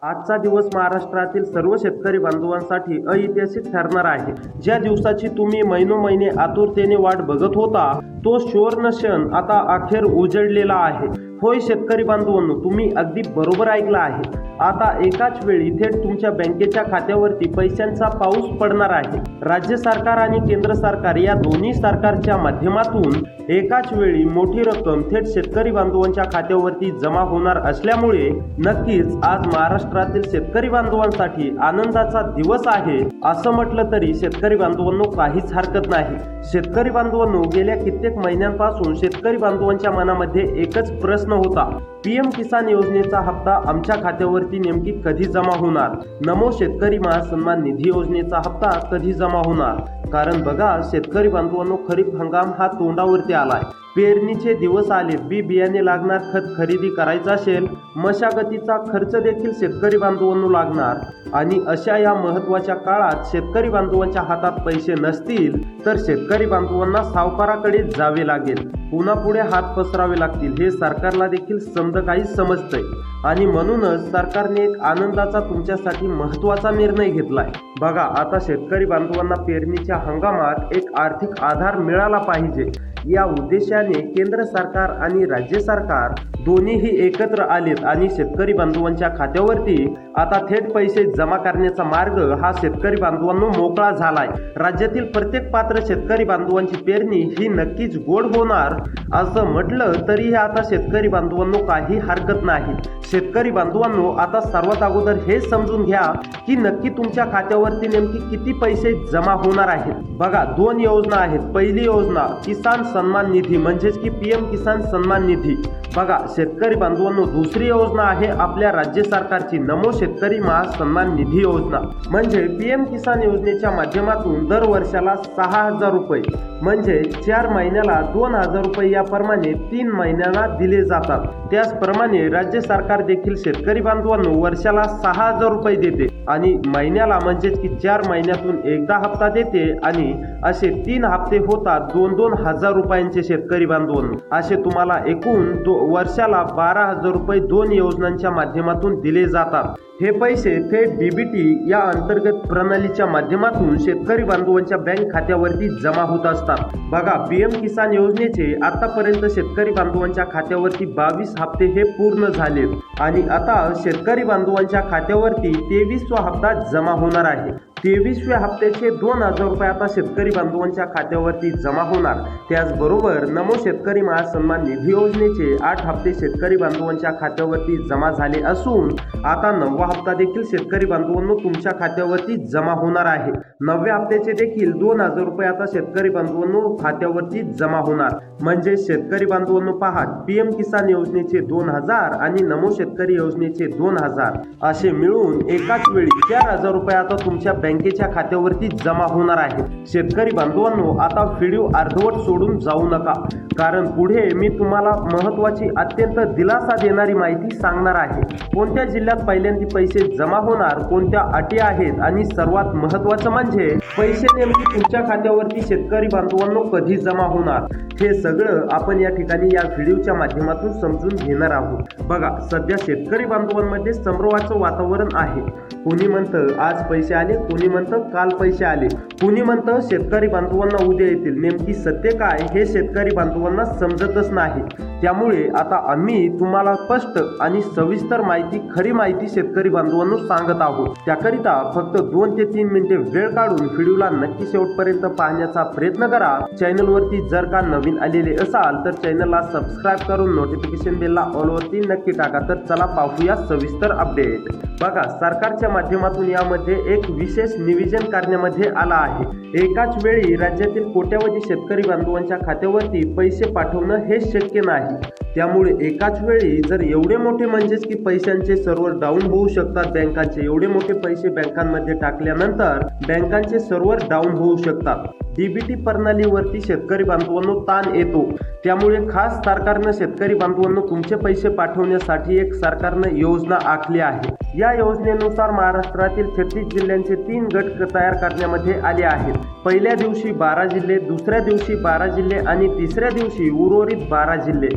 आजचा दिवस महाराष्ट्रातील सर्व शेतकरी बांधवांसाठी ऐतिहासिक ठरणार आहे. ज्या दिवसाची तुम्ही महिनोमहिने आतुरतेने वाट बघत होता, तो सुवर्ण क्षण आता अखेर उजळलेला आहे. होय शेतकरी बांधवांनो, तुम्ही अगदी बरोबर ऐकलं आहे. आता एकाच वेळी थेट तुमच्या बँकेच्या खात्यावरती पैशांचा पाऊस पडणार आहे. राज्य सरकार आणि केंद्र सरकार या दोन्ही सरकारच्या माध्यमातून एकाच वेळी मोठी रक्कम थेट शेतकरी बांधवांच्या खात्यावरती जमा होणार असल्यामुळे नक्कीच आज महाराष्ट्रातील शेतकरी बांधवांसाठी आनंदाचा दिवस आहे असं म्हटलं तरी शेतकरी बांधवांनो काहीच हरकत नाही. शेतकरी बांधवांनो, गेल्या कित्येक महिन्यांपासून शेतकरी बांधवांच्या मनामध्ये एकच प्रश्न होता, पीएम किसान योजनेचा हप्ता आमच्या खात्यावरती नेमकी कधी जमा होणार? नमो शेतकरी महासन्मान निधी योजनेचा हप्ता कधी जमा होणार? कारण बघा शेतकरी बांधवांनो, खरीप हंगाम हा तोंडावरती आलाय. पेरणीचे दिवस आले, बी बियाणे लागणार, खत खरेदी करायचा असेल, मशागतीचा खर्च देखील शेतकरी बांधवांनो लागणार. आणि अशा या महत्त्वाच्या काळात शेतकरी बांधवांच्या हातात पैसे नसतील तर शेतकरी बांधवांना सावकाराकडे जावे लागेल, पुन्हा पुढे हात पसरावे लागतील. हे सरकारला देखील काही समजतंय आणि म्हणूनच सरकारने एक आनंदाचा तुमच्यासाठी महत्त्वाचा निर्णय घेतलाय. बघा, आता शेतकरी बांधवांना पेरणीच्या हंगामात एक आर्थिक आधार मिळाला पाहिजे या उद्देशाने केंद्र सरकार आणि राज्य सरकार दोन्हीही एकत्र आलेत आणि शेतकरी बांधवांच्या खात्यावरती आता थेट पैसे जमा करण्याचा मार्ग हा शेतकरी बांधवांनो मोकळा झालाय. राज्यातील प्रत्येक पात्र शेतकरी बांधवांची पेरणी ही नक्कीच गोड होणार असं म्हटलं तरीही आता शेतकरी बांधवांनो काही हरकत नाही. शेतकरी बांधवांनो, आता सर्वात अगोदर हे समजून घ्या की नक्की तुमच्या खात्यावरती नेमकी किती पैसे जमा होणार आहेत. बघा, दोन योजना आहेत. पहिली योजना किसान सन्मान निधी म्हणजेच की पीएम किसान सन्मान निधी. बघा शेतकरी बांधवांनो, दुसरी योजना आहे आपल्या राज्य सरकारची नमो शेतकरी महासन्मान निधी योजना. म्हणजे पीएम किसान योजनेच्या माध्यमातून दर वर्षाला 6,000 रुपये म्हणजे 4 महिन्याला 2,000 रुपये याप्रमाणे 3 महिन्यांना दिले जातात. त्याचप्रमाणे राज्य सरकार देखील शेतकरी बांधवांनो वर्षाला 6,000 रुपये देते आणि महिन्याला म्हणजेच की 4 महिन्यातून एकदा हप्ता देते आणि असे 3 हप्ते होतात 2-2 हजार रुपयांचे. शेतकरी बांधवांनो, असे तुम्हाला एकूण वर्षाला 12,000 रुपये दोन योजनांच्या माध्यमातून दिले जातात. हे पैसे थेट डीबीटी या अंतर्गत प्रणालीच्या माध्यमातून शेतकरी बांधवांच्या बँक खात्यावरती जमा होत असतात. बघा, पीएम किसान योजनेचे आतापर्यंत शेतकरी बांधवांच्या खात्यावरती 22 हप्ते हे पूर्ण झालेत आणि आता शेतकरी बांधवांच्या खात्यावरती 23वा हप्ता जमा होणार आहे. 23व्या हप्त्याचे 2,000 रुपये आता शेतकरी बांधवांच्या खात्यावरती जमा होणार. त्याचबरोबर नमो शेतकरी महासन्मान निधी योजनेचे 8 हप्ते शेतकरी बांधवांच्या खात्यावरती जमा झाले असून आता 9वा हप्ता देखील शेतकरी बांधवांनो तुमच्या खात्यावरती जमा होणार आहे. 9व्या हप्त्याचे देखील 2,000 रुपये आता शेतकरी बांधवांनो खात्यावरती जमा होणार. म्हणजे शेतकरी बांधवांनो पहा, पीएम किसान योजनेचे 2,000 आणि नमो शेतकरी योजनेचे 2,000 असे मिळून एकाच वेळी 4,000 रुपये आता तुमच्या बँकेच्या खात्यावरती जमा होणार आहे. शेतकरी बांधवांनो, आता व्हिडिओ अर्धवट सोडून जाऊ नका, कारण पुढे मी तुम्हाला महत्त्वाची अत्यंत दिलासा देणारी माहिती सांगणार आहे. कोणत्या जिल्ह्यात पहिल्यांदा पैसे जमा होणार, कोणत्या अटी आहेत आणि सर्वात महत्त्वाचं म्हणजे पैसे नेमके तुमच्या खात्यावरती शेतकरी बांधवांनो कधी जमा होणार, हे सगळं आपण या ठिकाणी या व्हिडिओच्या माध्यमातून समजून घेणार आहोत. बघा, सध्या शेतकरी बांधवांमध्ये संभ्रमाचं वातावरण आहे. कोणी म्हणतं आज पैसे आले, कोणी म्हणतं काल पैसे आले, कोणी म्हणतं शेतकरी बांधवांना उद्या येतील. नेमकी सत्य काय हे शेतकरी बांधवांना समजतच नाही. त्यामुळे आता आम्ही तुम्हाला स्पष्ट आणि सविस्तर माहिती, खरी माहिती शेतकरी बांधवांनो सांगत आहोत. त्याकरिता फक्त 2 ते 3 मिनिटे वेळ काढून व्हिडिओला नक्की शेवटपर्यंत पाहण्याचा प्रयत्न करा. चॅनलवरती जर का नवीन आलेले असाल तर चॅनलला सबस्क्राईब करून नोटिफिकेशन बेलला ऑलवरती नक्की टाका. तर चला पाहूया सविस्तर अपडेट. बघा, सरकारच्या माध्यमातून यामध्ये एक विशेष नियोजन करण्यामध्ये आला आहे. एकाच वेळी राज्यातील कोट्यावधी शेतकरी बांधवांच्या खात्यावरती पैसे पाठवणं हे शक्य नाही. त्यामुळे एकाच वेळी जर एवढे मोठे म्हणजेच की पैशांचे सर्व्हर डाऊन होऊ शकतात. बँकांचे एवढे मोठे पैसे बँकांमध्ये टाकल्यानंतर बँकांचे सर्व्हर डाऊन होऊ शकतात. डीबीटी प्रणालीवरती शेतकरी बांधवांनो ताण येतो। त्यामुळे खास सरकारनं शेतकरी बांधवांनो तुमचे पैसे पाठवण्यासाठी एक सरकारनं योजना आखली आहे। या योजनेनुसार महाराष्ट्रातील 36 जिल्ह्यांचे 3 गट तयार करण्यामध्ये आले आहेत। पहिल्या दिवशी 12 जिल्हे, दुसऱ्या दिवशी 12 जिल्हे आणि तिसऱ्या दिवशी उर्वरित 12 जिल्हे।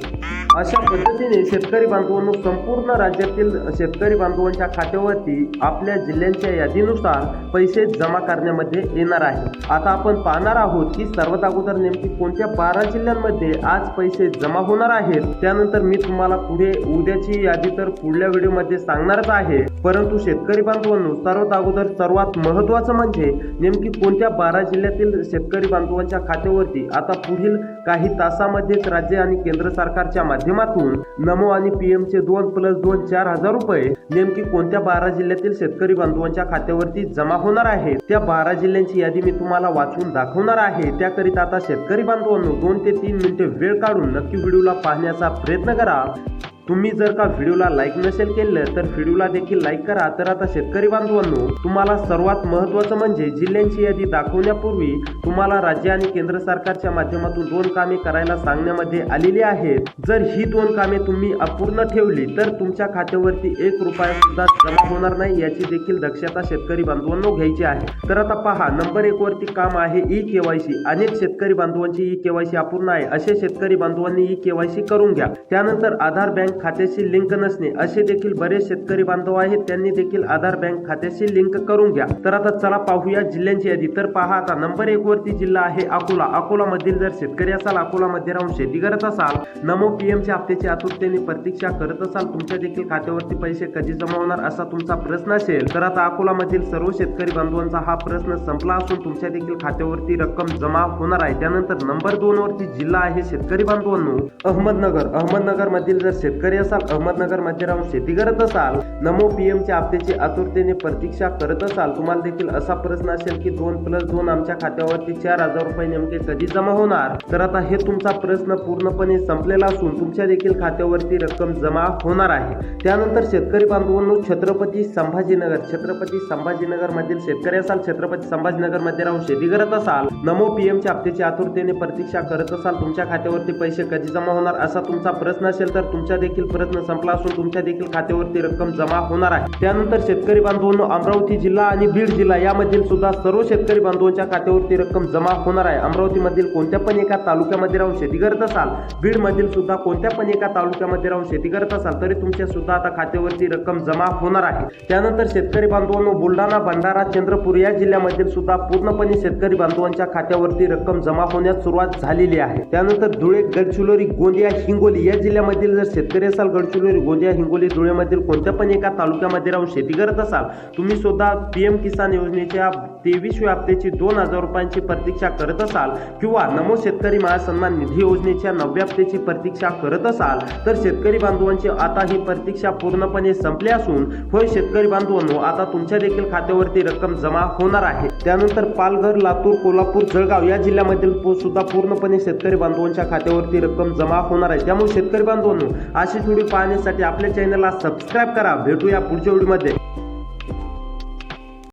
अशा पद्धतीने शेतकरी बांधवांनो संपूर्ण राज्यातील शेतकरी बांधवांच्या खात्यावरती आपल्या जिल्ह्यांच्या यादीनुसार पैसे जमा करण्यामध्ये येणार आहे। आता आपण पाहणार आहोत की सर्वात अगोदर नेमकी कोणत्या 12 जिल्ह्यांमध्ये आज पैसे जमा होणार आहेत। त्यानंतर मी तुम्हाला पुढे उद्याची यादी तर पुढल्या व्हिडिओमध्ये सांगणारच आहे, परंतु शेतकरी बांधवांनो सर्वात अगोदर सर्वात महत्त्वाचं म्हणजे नेमकी कोणत्या 12 जिल्ह्यातील शेतकरी बांधवांच्या खात्यावरती आता पुढील काही तासामध्येच राज्य आणि केंद्र सरकारच्या माध्यमातून नमो आणि PM चे 2+2 4,000 रुपये नेमकी कोणत्या 12 जिल्ह्यातील शेतकरी बांधवांच्या खात्यावरती जमा होणार आहे। त्या 12 जिल्ह्यांची यादी मी तुम्हाला वाचून दाखवणार आहे। त्याकरिता आता शेतकरी बांधवांनो 2 ते 3 मिनिटे वेळ काढून नक्की व्हिडिओला पाहण्याचा प्रयत्न करा। तुम्ही जर का व्हिडिओला लाईक नसेल केलं तर व्हिडिओला देखील लाईक करा। तर आता शेतकरी बांधवांनो तुम्हाला सर्वात महत्त्वाचं म्हणजे जिल्ह्यांची यादी दाखवण्यापूर्वी तुम्हाला राज्य आणि केंद्र सरकारच्या माध्यमातून 2 कामे करायला सांगण्यामध्ये आलेली आहेत। जर ही 2 कामे तुम्ही अपूर्ण ठेवली तर तुमच्या खात्यावरती 1 रुपया सुद्धा जमा होणार नाही, याची देखील दक्षता शेतकरी बांधवांनो घ्यायची आहे। तर आता पहा, नंबर 1 वरती काम आहे ई-KYC। अनेक शेतकरी बांधवांची ई-KYC अपूर्ण आहे, असे शेतकरी बांधवांनी ई-KYC करून घ्या। त्यानंतर आधार बँक खात्याशी लिंक नसणे, असे देखील बरेच शेतकरी बांधव आहेत, त्यांनी देखील आधार बँक खात्याशी लिंक करून घ्या। तर आता चला पाहूया जिल्ह्यांची यादी। तर पहा, आता नंबर 1 वरती जिल्हा आहे अकोला। अकोला मधील जर शेतकरी असाल, अकोला मध्ये राहून शेती करत असाल, नमो PMच्या हप्त्याची आतुरतेने प्रतीक्षा करत असाल, तुमच्या देखील खात्यावरती पैसे कधी जमा होणार असा तुमचा प्रश्न असेल, तर आता अकोला मधील सर्व शेतकरी बांधवांचा हा प्रश्न संपला असून तुमच्या देखील खात्यावरती रक्कम जमा होणार आहे। त्यानंतर नंबर 2 वरती जिल्हा आहे शेतकरी बांधवांनो अहमदनगर। अहमदनगर मधील जर शेतकरी असाल, अहमदनगर मध्ये राहून शेती करत असाल, नमो PMच्या हप्त्याची आतुरतेने प्रतीक्षा करत असाल, तुम्हाला देखील असा प्रश्न असेल की 2+2 आमच्या खात्यावरती 4,000 रुपये नेमके कधी जमा होणार, तर आता हे तुमचा प्रश्न पूर्णपणे संपलेला असून तुमच्या देखील खात्यावरती रक्कम जमा होणार आहे। त्यानंतर शेतकरी बांधवांनो छत्रपती संभाजीनगर। छत्रपती संभाजीनगर मधील शेतकरी असाल, छत्रपती संभाजीनगर मध्ये राहून शेती करत असाल, नमो PMच्या हप्त्याची आतुरतेने प्रतीक्षा करत असाल, तुमच्या खात्यावरती पैसे कधी जमा होणार असा तुमचा प्रश्न असेल, तर तुमच्या देखील प्रश्न संपला असून तुमच्या देखील खात्यावरती रक्कम जमा होणार आहे। त्यानंतर शेतकरी बांधवांनो अमरावती जिल्हा आणि बीड जिल्हा यामधील सुद्धा सर्व शेतकरी बांधवांच्या खात्यावरती रक्कम जमा होणार आहे। अमरावती मधील कोणत्या पण एका तालुक्यामध्ये राहून शेती करत असाल, बीड मधील सुद्धा कोणत्या पण एका तालुक्यामध्ये राहून शेती करत असाल, तरी तुमच्या सुद्धा आता खात्यावरती रक्कम जमा होणार आहे। त्यानंतर शेतकरी बांधवांनो बुलढाणा, भंडारा, चंद्रपूर या जिल्ह्यामधील सुद्धा पूर्णपणे शेतकरी बांधवांच्या खात्यावरती रक्कम जमा होण्यास सुरुवात झालेली आहे। त्यानंतर धुळे, गडचिरोली, गोंदिया, हिंगोली या जिल्ह्यामधील जर शेतकरी असाल, गडचिरोली, गोंदिया, हिंगोली, धुळेमधील कोणत्या पण एका तालुक्यामध्ये राहून शेती करत असाल, तुम्ही सुद्धा PM किसान योजनेच्या 23व्या हप्त्याची 2,000 रुपयांची प्रतीक्षा करत असाल किंवा नमो शेतकरी महासन्मान निधी योजनेच्या 9व्या हप्त्याची प्रतीक्षा करत असाल, तर शेतकरी बांधवांची आता ही प्रतीक्षा पूर्णपणे संपली असून होय शेतकरी बांधवांनो आता तुमच्या देखील खात्यावरती रक्कम जमा होणार आहे। त्यानंतर पालघर, लातूर, कोल्हापूर, जळगाव या जिल्ह्यामधील सुद्धा पूर्णपणे शेतकरी बांधवांच्या खात्यावरती रक्कम जमा होणार आहे। त्यामुळे शेतकरी बांधवांनो अशी व्हिडिओ पाहण्यासाठी आपल्या चॅनलला सबस्क्राइब करा। भेटूया पुढच्या व्हिडिओमध्ये।